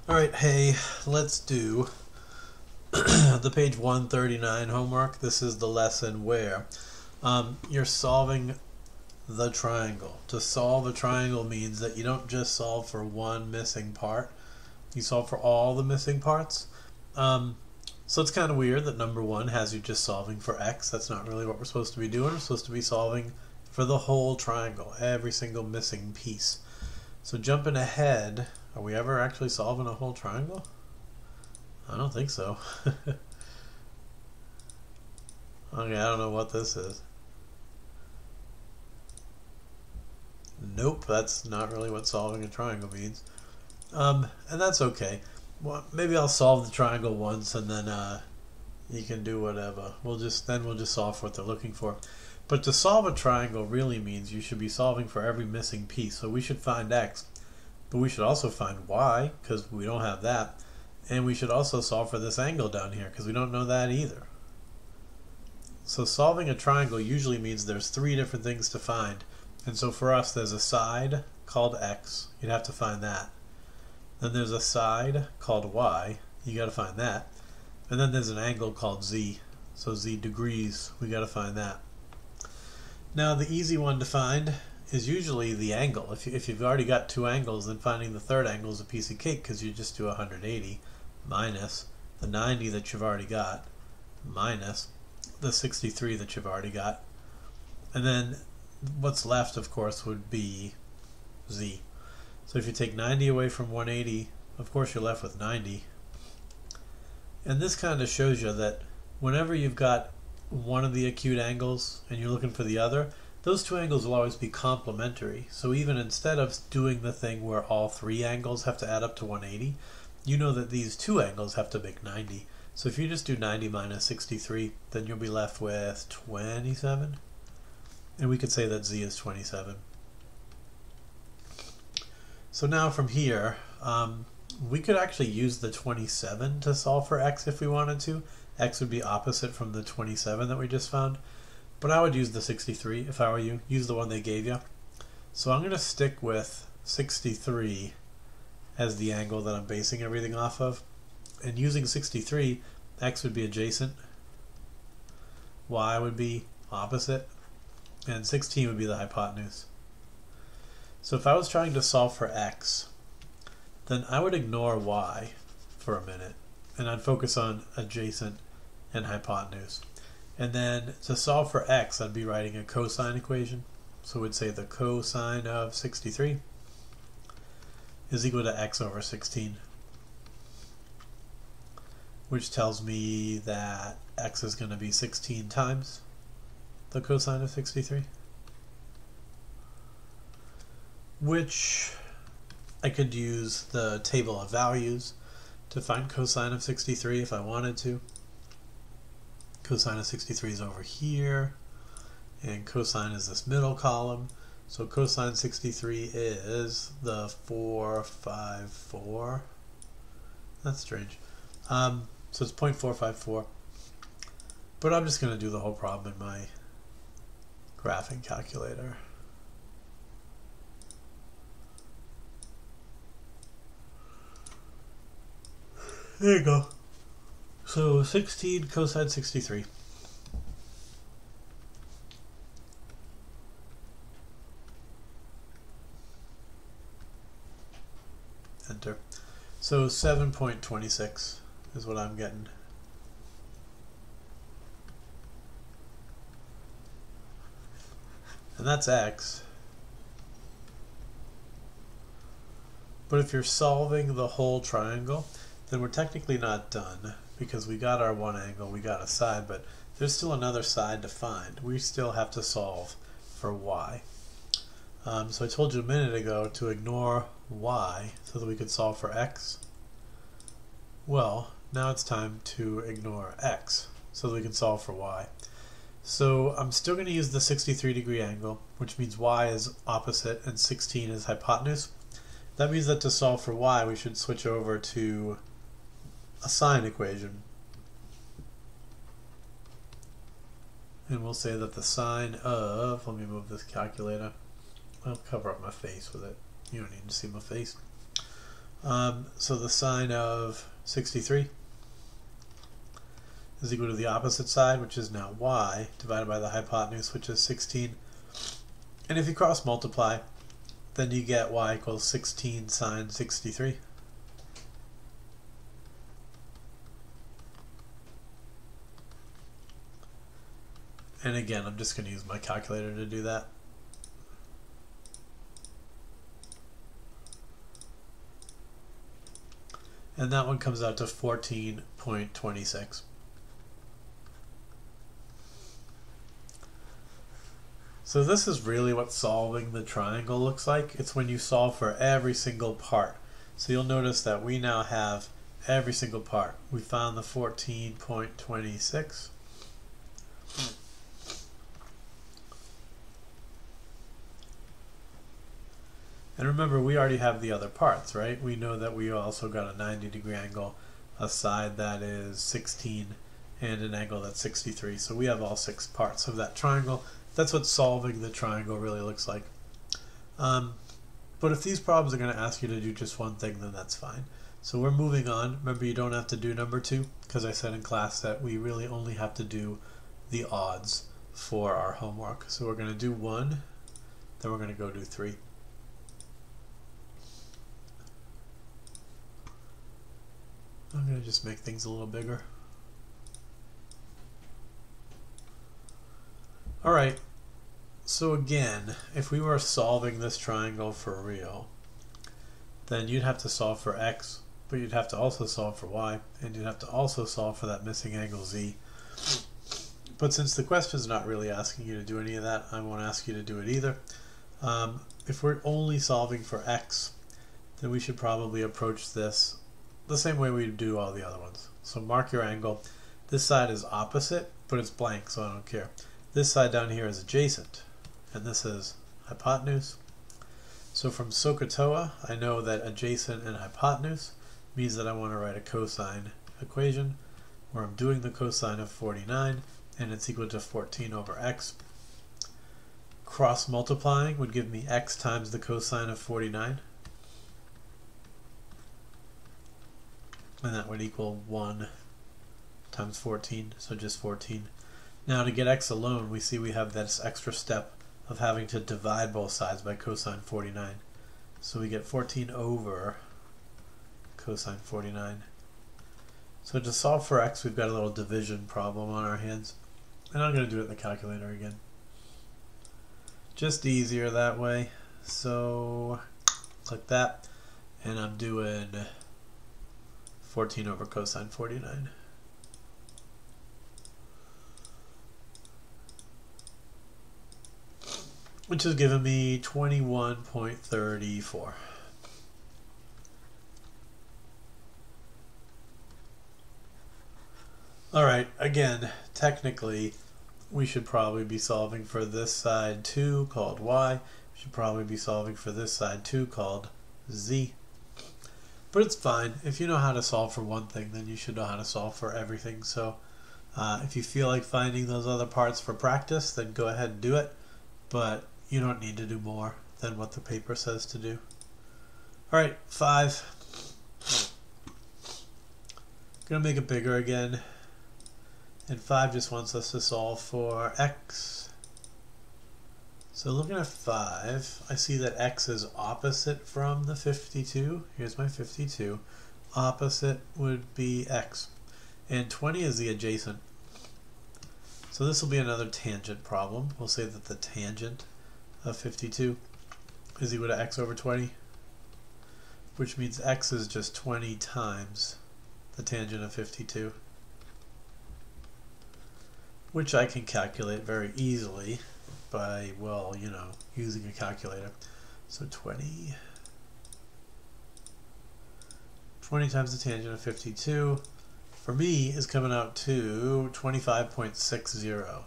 Alright, hey, let's do the page 139 homework. This is the lesson where you're solving the triangle. To solve a triangle means that you don't just solve for one missing part, you solve for all the missing parts. So it's kind of weird that number one has you just solving for x. That's not really what we're supposed to be doing. We're supposed to be solving for the whole triangle, every single missing piece. So jumping ahead, are we ever actually solving a whole triangle? I don't think so. Okay, I don't know what this is. Nope, that's not really what solving a triangle means. And that's okay. Well, maybe I'll solve the triangle once and then you can do whatever. We'll just solve for what they're looking for. But to solve a triangle really means you should be solving for every missing piece. So we should find x, but we should also find y because we don't have that. And we should also solve for this angle down here because we don't know that either. So solving a triangle usually means there's three different things to find. And so for us, there's a side called x. You'd have to find that. Then there's a side called y. You got to find that. And then there's an angle called z. So z degrees. We got to find that. Now the easy one to find is usually the angle. If you've already got two angles, then finding the third angle is a piece of cake because you just do 180 minus the 90 that you've already got minus the 63 that you've already got. And then what's left, of course, would be z. So if you take 90 away from 180, of course you're left with 90. And this kind of shows you that whenever you've got one of the acute angles and you're looking for the other, those two angles will always be complementary. So even instead of doing the thing where all three angles have to add up to 180, you know that these two angles have to make 90. So if you just do 90 minus 63, then you'll be left with 27. And we could say that z is 27. So now from here, we could actually use the 27 to solve for x if we wanted to. X would be opposite from the 27 that we just found. But I would use the 63 if I were you. Use the one they gave you. So I'm going to stick with 63 as the angle that I'm basing everything off of. And using 63, x would be adjacent, y would be opposite, and 16 would be the hypotenuse. So if I was trying to solve for x, then I would ignore y for a minute, and I'd focus on adjacent and hypotenuse. And then to solve for x, I'd be writing a cosine equation. So we'd say the cosine of 63 is equal to x over 16, which tells me that x is going to be 16 times the cosine of 63, which I could use the table of values to find cosine of 63 if I wanted to. Cosine of 63 is over here, and cosine is this middle column. So cosine 63 is the 454. That's strange. So it's 0.454. But I'm just going to do the whole problem in my graphing calculator. There you go. So 16 cosine 63. Enter. So 7.26 is what I'm getting. And that's x. But if you're solving the whole triangle, then we're technically not done because we got our one angle, we got a side, but there's still another side to find. We still have to solve for y. So I told you a minute ago to ignore y so that we could solve for x. Well, now it's time to ignore x so that we can solve for y. So I'm still going to use the 63-degree angle, which means y is opposite and 16 is hypotenuse. That means that to solve for y, we should switch over to a sine equation. And we'll say that the sine of, let me move this calculator. I'll cover up my face with it. You don't need to see my face. So the sine of 63 is equal to the opposite side, which is now y, divided by the hypotenuse, which is 16. And if you cross multiply, then you get y equals 16 sine 63. And again, I'm just going to use my calculator to do that. And that one comes out to 14.26. So this is really what solving the triangle looks like. It's when you solve for every single part. So you'll notice that we now have every single part. We found the 14.26. And remember, we already have the other parts, right? We know that we also got a 90-degree angle, a side that is 16, and an angle that's 63. So we have all 6 parts of that triangle. That's what solving the triangle really looks like. But if these problems are going to ask you to do just one thing, then that's fine. So we're moving on. Remember, you don't have to do number 2, because I said in class that we really only have to do the odds for our homework. So we're going to do 1, then we're going to go do 3. I'm going to just make things a little bigger. Alright, so again, if we were solving this triangle for real, then you'd have to solve for x, but you'd have to also solve for y, and you'd have to also solve for that missing angle z. But since the question's not really asking you to do any of that, I won't ask you to do it either. If we're only solving for x, then we should probably approach this the same way we do all the other ones. So mark your angle. This side is opposite, but it's blank, so I don't care. This side down here is adjacent, and this is hypotenuse. So from SOHCAHTOA, I know that adjacent and hypotenuse means that I want to write a cosine equation where I'm doing the cosine of 49, and it's equal to 14 over x. Cross multiplying would give me x times the cosine of 49, and that would equal 1 times 14, so just 14. Now to get x alone, we see we have this extra step of having to divide both sides by cosine 49. So we get 14 over cosine 49. So to solve for x, we've got a little division problem on our hands. And I'm going to do it in the calculator again. Just easier that way. So click that, and I'm doing 14 over cosine 49. Which has given me 21.34. Alright, again, technically, we should probably be solving for this side too, called y. We should probably be solving for this side too, called z. But it's fine. If you know how to solve for one thing, then you should know how to solve for everything. So if you feel like finding those other parts for practice, then go ahead and do it. But you don't need to do more than what the paper says to do. Alright, 5. Gonna make it bigger again. And 5 just wants us to solve for x. So looking at 5, I see that x is opposite from the 52. Here's my 52. Opposite would be x. And 20 is the adjacent. So this will be another tangent problem. We'll say that the tangent of 52 is equal to x over 20, which means x is just 20 times the tangent of 52, which I can calculate very easily by, well, you know, using a calculator. So 20 times the tangent of 52 for me is coming out to 25.60.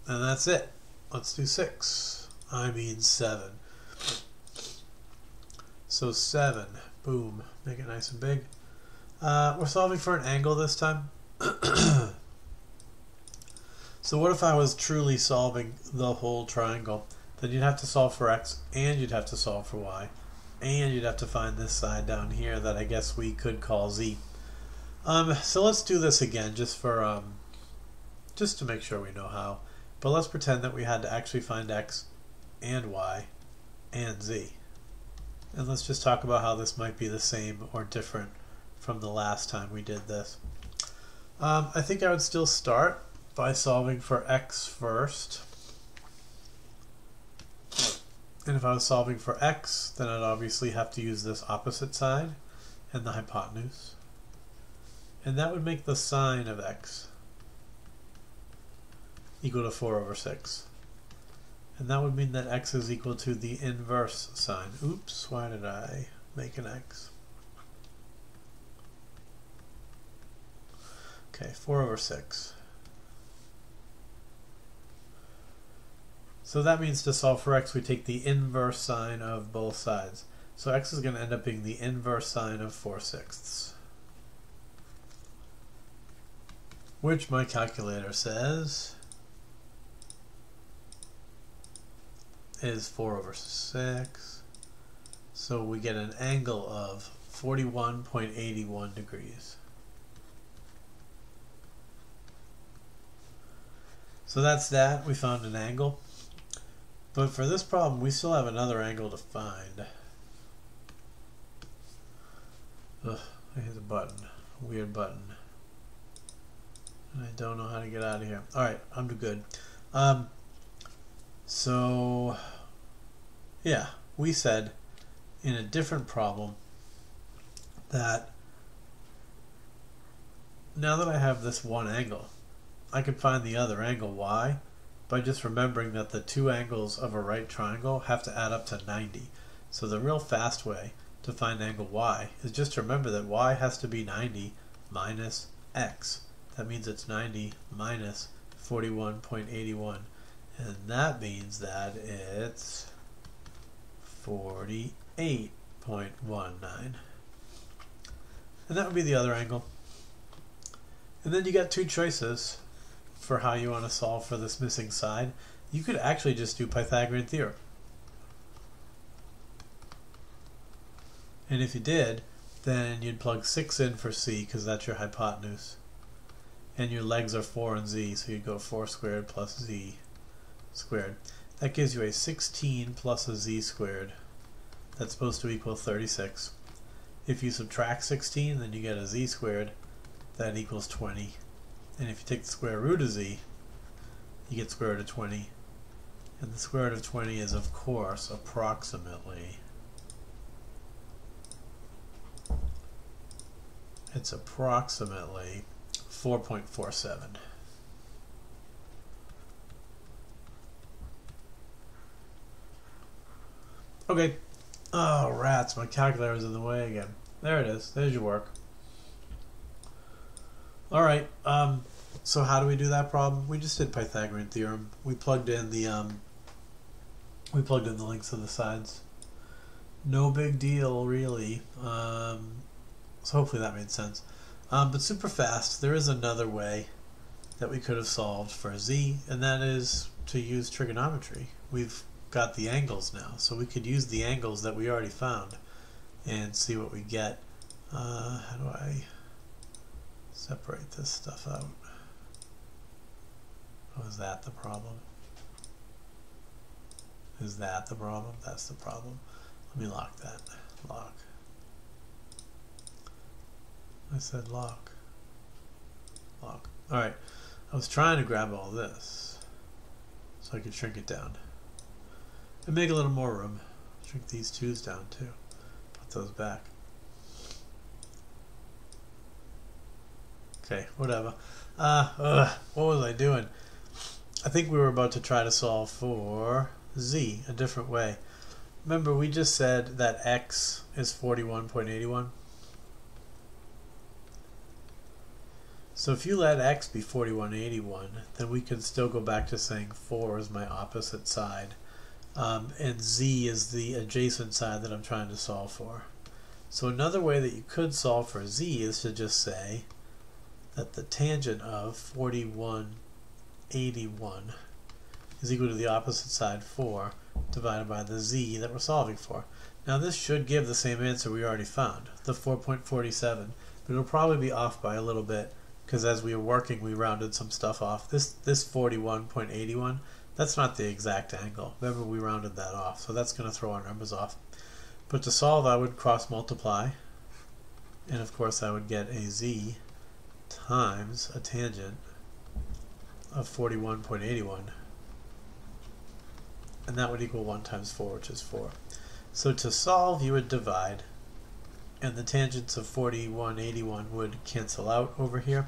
And that's it. Let's do 6. I mean 7. So 7. Boom. Make it nice and big. We're solving for an angle this time. So what if I was truly solving the whole triangle? then you'd have to solve for x, and you'd have to solve for y, and you'd have to find this side down here that I guess we could call z. So let's do this again just for just to make sure we know how. But let's pretend that we had to actually find x and y and z. And let's just talk about how this might be the same or different from the last time we did this. I think I would still start by solving for x first. And if I was solving for x, then I'd obviously have to use this opposite side and the hypotenuse. And that would make the sine of x equal to 4 over 6. And that would mean that x is equal to the inverse sine. Oops, why did I make an x? Okay, 4 over 6. So that means to solve for x, we take the inverse sine of both sides. So x is going to end up being the inverse sine of 4/6. Which my calculator says is 4 over 6. So we get an angle of 41.81 degrees. So that's that. We found an angle. But for this problem, we still have another angle to find. Ugh, I hit the button. Weird button. And I don't know how to get out of here. Alright, I'm good. So, yeah, we said in a different problem that now that I have this one angle, I can find the other angle, y, by just remembering that the two angles of a right triangle have to add up to 90. So the real fast way to find angle y is just to remember that y has to be 90 minus x. That means it's 90 minus 41.81. And that means that it's 48.19. And that would be the other angle. And then you got two choices for how you want to solve for this missing side. You could actually just do Pythagorean theorem. And if you did, then you'd plug 6 in for c, because that's your hypotenuse. And your legs are 4 and z, so you'd go 4 squared plus z squared. That gives you a 16 plus a z squared. That's supposed to equal 36. If you subtract 16, then you get a z squared. That equals 20. And if you take the square root of z, you get square root of 20. And the square root of 20 is, of course, approximately... It's approximately 4.47. Okay. Oh, rats. My calculator is in the way again. There it is. There's your work. Alright. So how do we do that problem? We just did Pythagorean theorem. We plugged in the lengths of the sides. No big deal, really. So hopefully that made sense. But super fast, there is another way that we could have solved for z, and that is to use trigonometry. We've got the angles now, so we could use the angles that we already found and see what we get. How do I separate this stuff out? Oh, is that the problem? Is that the problem? That's the problem. Let me lock that. Lock. I said lock. Lock. Alright. I was trying to grab all this so I could shrink it down. And make a little more room. Shrink these twos down too. Put those back. Okay, whatever. What was I doing? I think we were about to try to solve for z a different way. Remember, we just said that x is 41.81. So if you let x be 41.81, then we can still go back to saying 4 is my opposite side. And z is the adjacent side that I'm trying to solve for. So another way that you could solve for z is to just say that the tangent of 41.81 is equal to the opposite side 4, divided by the z that we're solving for. Now this should give the same answer we already found, the 4.47, but it'll probably be off by a little bit because as we were working we rounded some stuff off. This 41.81, that's not the exact angle. Remember, we rounded that off, so that's going to throw our numbers off. But to solve, I would cross multiply, and of course I would get a z times a tangent of 41.81, and that would equal 1 times 4, which is 4. So to solve, you would divide, and the tangents of 41.81 would cancel out over here,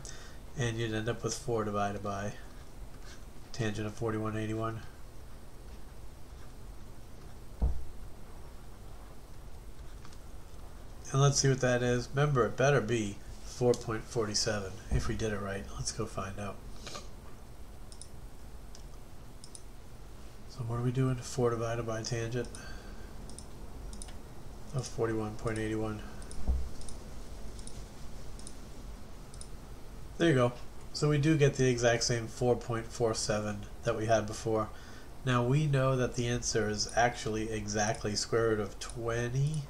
and you'd end up with 4 divided by tangent of 41.81. And let's see what that is. Remember, it better be 4.47 if we did it right. Let's go find out. So what are we doing? 4 divided by tangent of 41.81. There you go. So we do get the exact same 4.47 that we had before. Now we know that the answer is actually exactly square root of 20.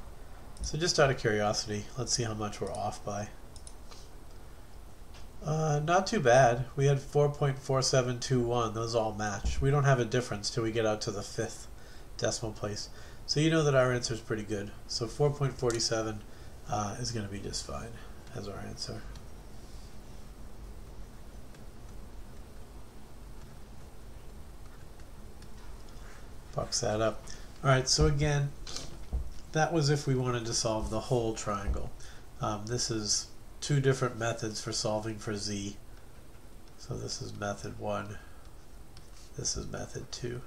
So just out of curiosity, let's see how much we're off by. Not too bad. We had 4.4721. Those all match. We don't have a difference till we get out to the 5th decimal place. So you know that our answer is pretty good. So 4.47 is going to be just fine as our answer. Box that up. Alright, so again, that was if we wanted to solve the whole triangle. This is 2 different methods for solving for z. So this is method 1. This is method 2.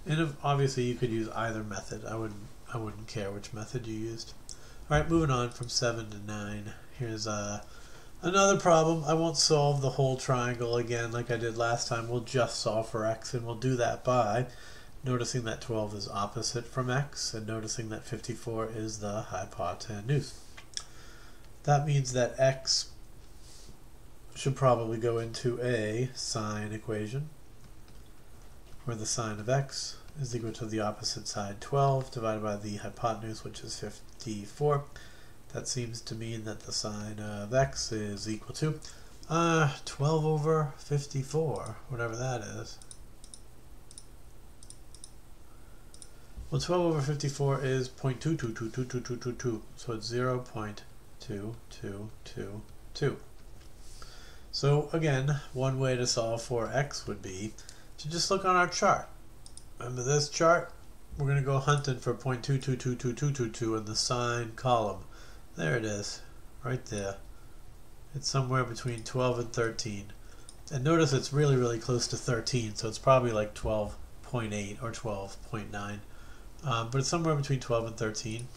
And obviously you could use either method. I wouldn't care which method you used. Alright, moving on from 7 to 9. Here's another problem. I won't solve the whole triangle again like I did last time. We'll just solve for x, and we'll do that by noticing that 12 is opposite from x, and noticing that 54 is the hypotenuse. That means that x should probably go into a sine equation, where the sine of x is equal to the opposite side 12 divided by the hypotenuse, which is 54. That seems to mean that the sine of x is equal to 12 over 54, whatever that is. Well, 12 over 54 is 0.22222222, so it's 0.2222. So again, one way to solve for x would be to just look on our chart. Remember this chart? We're going to go hunting for 0.222222 in the sine column. There it is, right there. It's somewhere between 12 and 13. And notice it's really, really close to 13, so it's probably like 12.8 or 12.9. But it's somewhere between 12 and 13,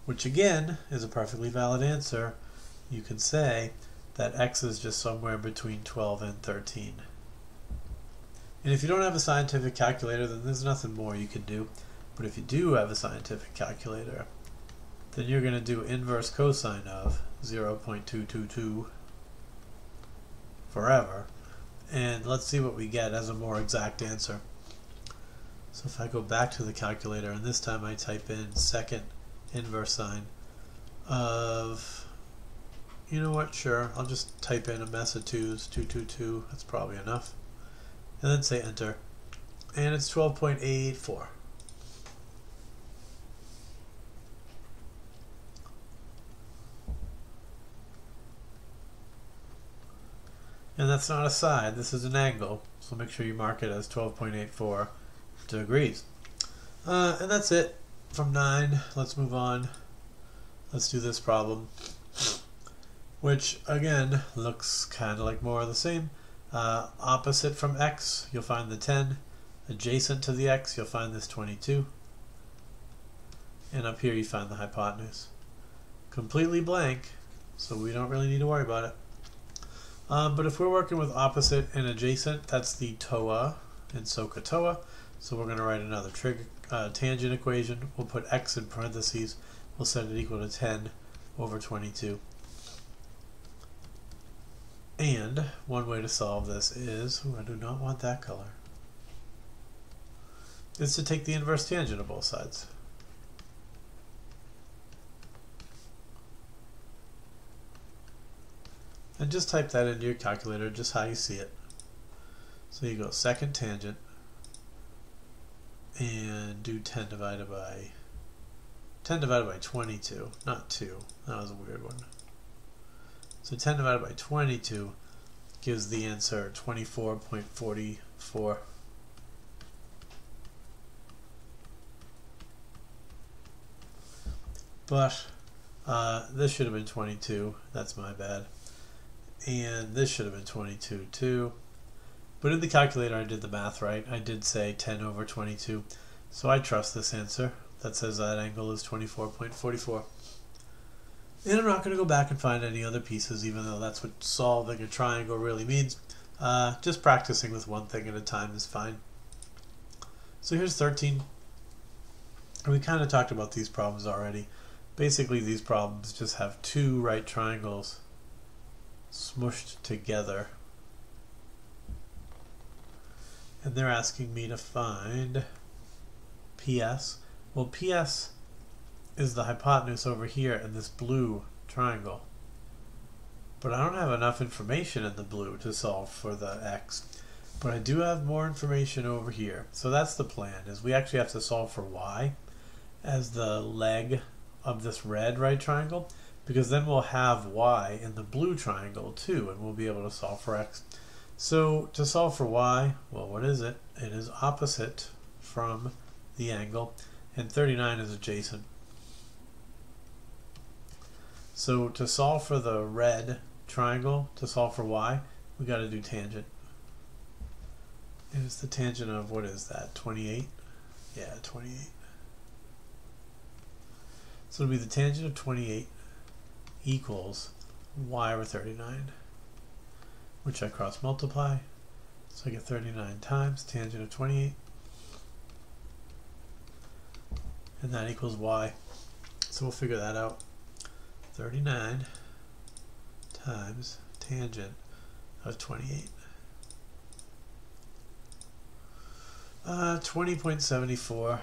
which again is a perfectly valid answer. You can say that x is just somewhere between 12 and 13. And if you don't have a scientific calculator, then there's nothing more you can do. But if you do have a scientific calculator, then you're going to do inverse cosine of 0.222 forever. And let's see what we get as a more exact answer. So if I go back to the calculator, and this time I type in second inverse sine of, you know what, sure, I'll just type in a mess of 2's, 222, that's probably enough. And then say enter. And it's 12.84. And that's not a side, this is an angle. So make sure you mark it as 12.84 degrees. And that's it from 9. Let's move on. Let's do this problem, which again looks kind of like more of the same. Opposite from x, you'll find the 10. Adjacent to the x, you'll find this 22. And up here you find the hypotenuse. Completely blank, so we don't really need to worry about it. But if we're working with opposite and adjacent, that's the TOA in SOHCAHTOA. So we're going to write another tangent equation. We'll put x in parentheses. We'll set it equal to 10 over 22. And one way to solve this is, I do not want that color. is to take the inverse tangent of both sides. And just type that into your calculator, just how you see it. So you go second tangent and do 10 divided by 22, not 2. That was a weird one. So 10 divided by 22 gives the answer 24.44. But this should have been 22. That's my bad. And this should have been 22 too. But in the calculator I did the math right. I did say 10 over 22. So I trust this answer that says that angle is 24.44. And I'm not going to go back and find any other pieces, even though that's what solving a triangle really means. Just practicing with one thing at a time is fine. So here's 13. We kind of talked about these problems already. Basically, these problems just have two right triangles smushed together. And they're asking me to find PS. Well, PS is the hypotenuse over here in this blue triangle. But I don't have enough information in the blue to solve for the X. But I do have more information over here. So that's the plan, is we actually have to solve for Y as the leg of this red right triangle, because then we'll have Y in the blue triangle too, and we'll be able to solve for X. So to solve for Y, well, what is it? It is opposite from the angle, and 39 is adjacent. So to solve for the red triangle, to solve for Y, we got to do tangent. And it's the tangent of, what is that, 28? Yeah, 28. So it'll be the tangent of 28 equals Y over 39, which I cross multiply. So I get 39 times tangent of 28. And that equals Y. So we'll figure that out. 39 times tangent of 28. 20.74.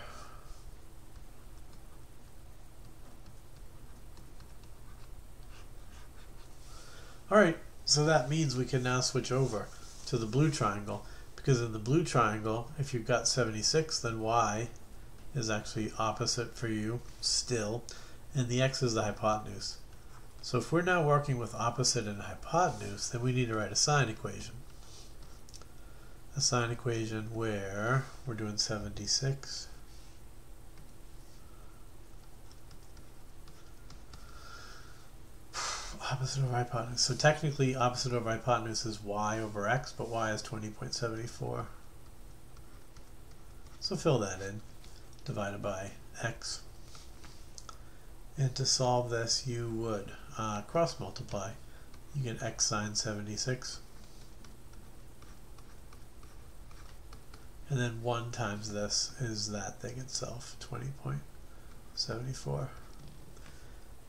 Alright, so that means we can now switch over to the blue triangle, because in the blue triangle, if you've got 76, then Y is actually opposite for you still, and the X is the hypotenuse. So if we're now working with opposite and hypotenuse, then we need to write a sine equation. A sine equation where we're doing 76. Opposite over hypotenuse. So technically opposite over hypotenuse is Y over X, but Y is 20.74. So fill that in, divided by X. And to solve this, you would cross multiply. You get X sine 76. And then 1 times this is that thing itself, 20.74.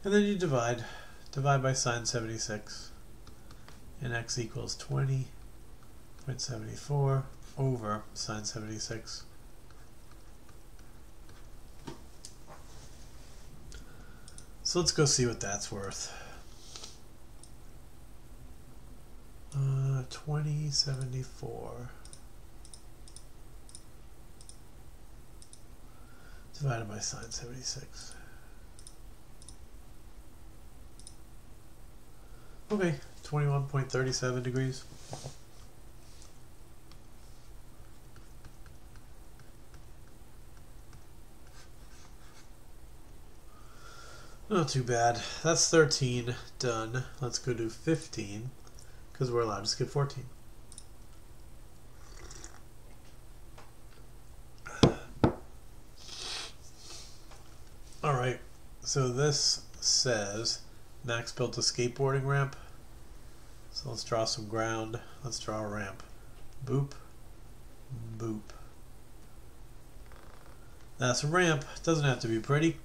And then you divide by sine 76. And X equals 20.74 over sine 76. So let's go see what that's worth. 2074 divided by sine 76. Okay, 21.37 degrees. Not too bad. That's 13 done. Let's go do 15, because we're allowed to skip 14. Alright, so this says Max built a skateboarding ramp. So let's draw some ground. Let's draw a ramp. Boop, boop. That's a ramp. It doesn't have to be pretty,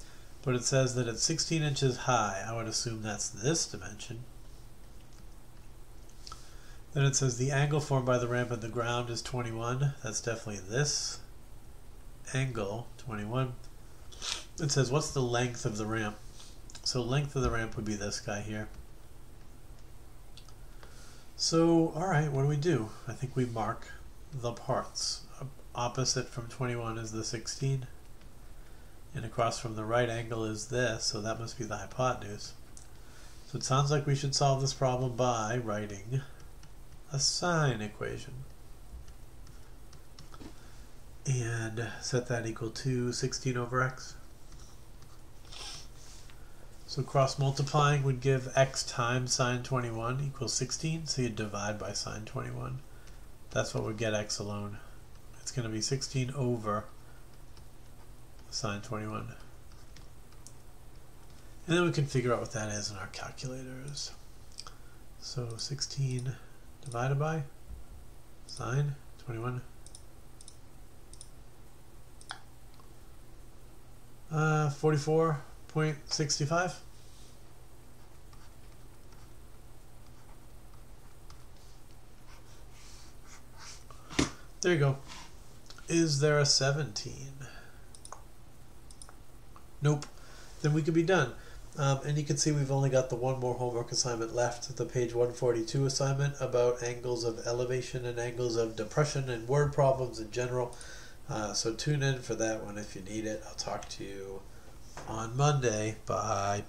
but it says that it's 16 inches high. I would assume that's this dimension. Then it says the angle formed by the ramp and the ground is 21. That's definitely this. angle 21. It says what's the length of the ramp. So length of the ramp would be this guy here. So alright, what do we do? I think we mark the parts. Opposite from 21 is the 16. And across from the right angle is this, so that must be the hypotenuse. So it sounds like we should solve this problem by writing a sine equation. And set that equal to 16 over x. So cross multiplying would give x times sine 21 equals 16, so you divide by sine 21. That's what would get x alone. It's going to be 16 over sine 21. And then we can figure out what that is in our calculators. So 16 divided by sine 21. 44.65. There you go. Is there a 17? Nope. Then we could be done. And you can see we've only got the one more homework assignment left, the page 142 assignment about angles of elevation and angles of depression and word problems in general. So tune in for that one if you need it. I'll talk to you on Monday. Bye.